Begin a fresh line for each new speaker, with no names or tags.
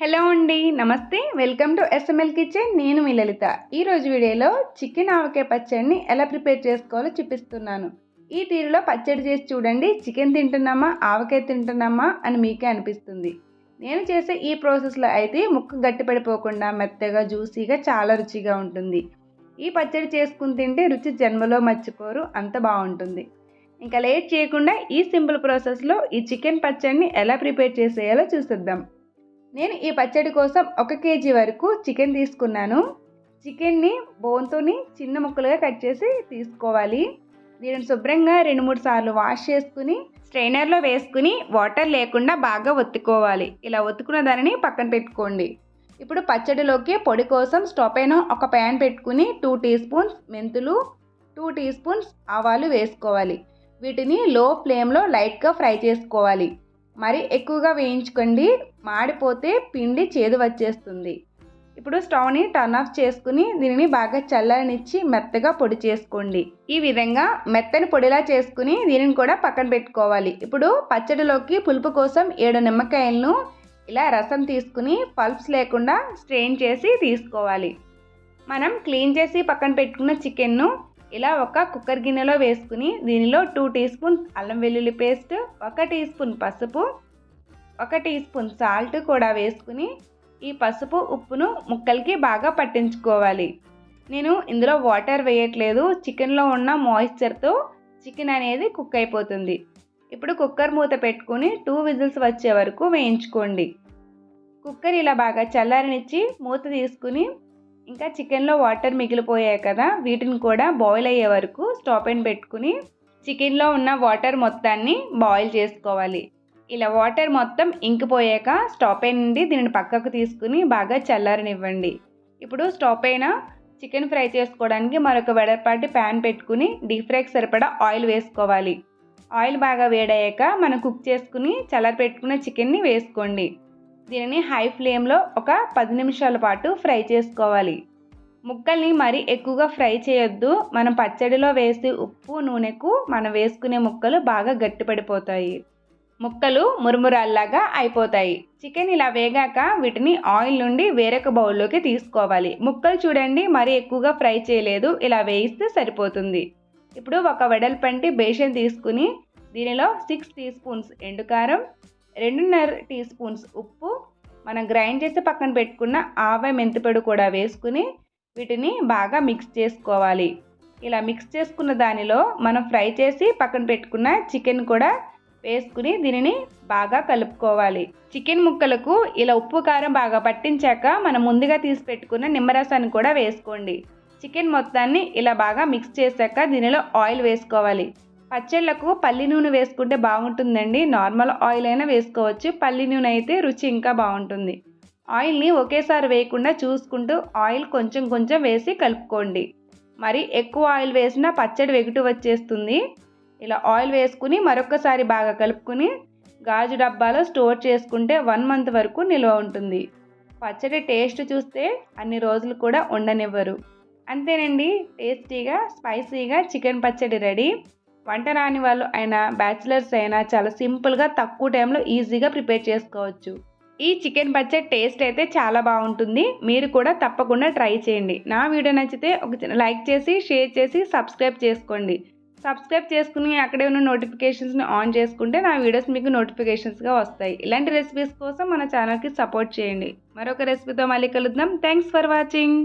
Hello అండి, నమస్తే. Welcome to SML kitchen. నేను మీ లలిత. ఈరోజు వీడియోలో చికెన్ ఆవకాయ పచ్చడిని ఎలా ప్రిపేర్ చేసుకోవాలో చూపిస్తున్నాను. ఈ తీరులో పచ్చడి చేసి చూడండి. చికెన్ తింటున్నామా, ఆవకాయ తింటున్నామా అని మీకే అనిపిస్తుంది. నేను చేసే ఈ ప్రాసెస్లో అయితే ముక్క గట్టిపడిపోకుండా మెత్తగా జ్యూసీగా చాలా రుచిగా ఉంటుంది. ఈ పచ్చడి చేసుకుని తింటే రుచి జన్మలో మర్చిపోరు, అంత బాగుంటుంది. ఇంకా లేట్ చేయకుండా ఈ సింపుల్ ప్రాసెస్లో ఈ చికెన్ పచ్చడిని ఎలా ప్రిపేర్ చేసేయాలో చూసేద్దాం. నేను ఈ పచ్చడి కోసం 1 కేజీ వరకు చికెన్ తీసుకున్నాను. చికెన్ని బోన్తోని చిన్న ముక్కలుగా కట్ చేసి తీసుకోవాలి. దీనిని శుభ్రంగా 2-3 సార్లు వాష్ చేసుకుని స్ట్రైనర్లో వేసుకుని వాటర్ లేకుండా బాగా ఒత్తుకోవాలి. ఇలా ఒత్తుకున్న దానిని పక్కన పెట్టుకోండి. ఇప్పుడు పచ్చడిలోకి పొడి కోసం స్టవ్ పైన ఒక ప్యాన్ పెట్టుకుని 2 టీ స్పూన్స్ మెంతులు, 2 టీ స్పూన్స్ ఆవాలు వేసుకోవాలి. వీటిని లో ఫ్లేమ్లో లైట్గా ఫ్రై చేసుకోవాలి. మరి ఎక్కువగా వేయించుకోండి, మాడిపోతే పిండి చేదు వచ్చేస్తుంది. ఇప్పుడు స్టవ్ని టర్న్ ఆఫ్ చేసుకుని దీనిని బాగా చల్లనిచ్చి మెత్తగా పొడి చేసుకోండి. ఈ విధంగా మెత్తని పొడిలా చేసుకుని దీనిని కూడా పక్కన పెట్టుకోవాలి. ఇప్పుడు పచ్చడిలోకి పులుపు కోసం 7 నిమ్మకాయలను ఇలా రసం తీసుకుని పల్ప్స్ లేకుండా స్ట్రెయిన్ చేసి తీసుకోవాలి. మనం క్లీన్ చేసి పక్కన పెట్టుకున్న చికెన్ను ఇలా ఒక కుక్కర్ గిన్నెలో వేసుకుని దీనిలో 2 టీ స్పూన్స్ అల్లం వెల్లుల్లి పేస్ట్, 1 టీ స్పూన్ పసుపు, 1 టీ స్పూన్ సాల్ట్ కూడా వేసుకుని ఈ పసుపు ఉప్పును ముక్కలకి బాగా పట్టించుకోవాలి. నేను ఇందులో వాటర్ వేయట్లేదు, చికెన్లో ఉన్న మాయిశ్చర్తో చికెన్ అనేది కుక్ అయిపోతుంది. ఇప్పుడు కుక్కర్ మూత పెట్టుకుని 2 విజిల్స్ వచ్చే వరకు వేయించుకోండి. కుక్కర్ ఇలా బాగా చల్లారనిచ్చి మూత తీసుకుని ఇంకా చికెన్లో వాటర్ మిగిలిపోయాయి కదా, వీటిని కూడా బాయిల్ అయ్యే వరకు స్టవ్ పైన పెట్టుకుని చికెన్లో ఉన్న వాటర్ మొత్తాన్ని బాయిల్ చేసుకోవాలి. ఇలా వాటర్ మొత్తం ఇంకిపోయాక స్టవ్ పైన నుండి దీనిని పక్కకు తీసుకుని బాగా చల్లారనివ్వండి. ఇప్పుడు స్టవ్ పైన చికెన్ ఫ్రై చేసుకోవడానికి మరొక వెడల్పాటి ప్యాన్ పెట్టుకుని డీప్ ఫ్రైకి సరిపడా ఆయిల్ వేసుకోవాలి. ఆయిల్ బాగా వేడయ్యాక మనం కుక్ చేసుకుని చల్లారి పెట్టుకున్న చికెన్ని వేసుకోండి. దీనిని హై ఫ్లేమ్లో ఒక 10 నిమిషాల పాటు ఫ్రై చేసుకోవాలి. ముక్కల్ని మరీ ఎక్కువగా ఫ్రై చేయొద్దు. మనం పచ్చడిలో వేసి ఉప్పు నూనెకు మనం వేసుకునే ముక్కలు బాగా గట్టిపడిపోతాయి, ముక్కలు మురుమురాల్లాగా అయిపోతాయి. చికెన్ ఇలా వేగాక వీటిని ఆయిల్ నుండి వేరొక బౌల్లోకి తీసుకోవాలి. ముక్కలు చూడండి, మరీ ఎక్కువగా ఫ్రై చేయలేదు, ఇలా వేయిస్తే సరిపోతుంది. ఇప్పుడు ఒక వెడల్పంటి బేషన్ తీసుకుని దీనిలో 6 టీ స్పూన్స్ ఎండుకారం, 2.5 టీ స్పూన్స్ ఉప్పు, మనం గ్రైండ్ చేసి పక్కన పెట్టుకున్న ఆవ మెంతిపొడి కూడా వేసుకుని వీటిని బాగా మిక్స్ చేసుకోవాలి. ఇలా మిక్స్ చేసుకున్న దానిలో మనం ఫ్రై చేసి పక్కన పెట్టుకున్న చికెన్ కూడా వేసుకుని దీనిని బాగా కలుపుకోవాలి. చికెన్ ముక్కలకు ఇలా ఉప్పు కారం బాగా పట్టించాక మనం ముందుగా తీసి పెట్టుకున్న నిమ్మరసాన్ని కూడా వేసుకోండి. చికెన్ మొత్తాన్ని ఇలా బాగా మిక్స్ చేశాక దీనిలో ఆయిల్ వేసుకోవాలి. పచ్చళ్ళకు పల్లి నూనె వేసుకుంటే బాగుంటుందండి, నార్మల్ ఆయిల్ అయినా వేసుకోవచ్చు. పల్లి నూనె అయితే రుచి ఇంకా బాగుంటుంది. ఆయిల్ని ఒకేసారి వేయకుండా చూసుకుంటూ ఆయిల్ కొంచెం కొంచెం వేసి కలుపుకోండి. మరి ఎక్కువ ఆయిల్ వేసినా పచ్చడి వెగుటు వచ్చేస్తుంది. ఇలా ఆయిల్ వేసుకుని మరొకసారి బాగా కలుపుకుని గాజు డబ్బాలో స్టోర్ చేసుకుంటే 1 మంత్ వరకు నిల్వ ఉంటుంది. పచ్చడి టేస్ట్ చూస్తే అన్ని రోజులు కూడా ఉండనివ్వరు. అంతేనండి, టేస్టీగా స్పైసీగా చికెన్ పచ్చడి రెడీ. వంట రాని వాళ్ళు అయినా బ్యాచిలర్స్ అయినా చాలా సింపుల్గా తక్కువ టైంలో ఈజీగా ప్రిపేర్ చేసుకోవచ్చు. ఈ చికెన్ పచ్చడి టేస్ట్ అయితే చాలా బాగుంటుంది. మీరు కూడా తప్పకుండా ట్రై చేయండి. నా వీడియో నచ్చితే ఒక లైక్ చేసి షేర్ చేసి సబ్స్క్రైబ్ చేసుకోండి. సబ్స్క్రైబ్ చేసుకుని అక్కడే ఉన్న నోటిఫికేషన్స్ని ఆన్ చేసుకుంటే నా వీడియోస్ మీకు నోటిఫికేషన్స్గా వస్తాయి. ఇలాంటి రెసిపీస్ కోసం మన ఛానల్కి సపోర్ట్ చేయండి. మరొక రెసిపీతో మళ్ళీ కలుద్దాం. Thanks for watching.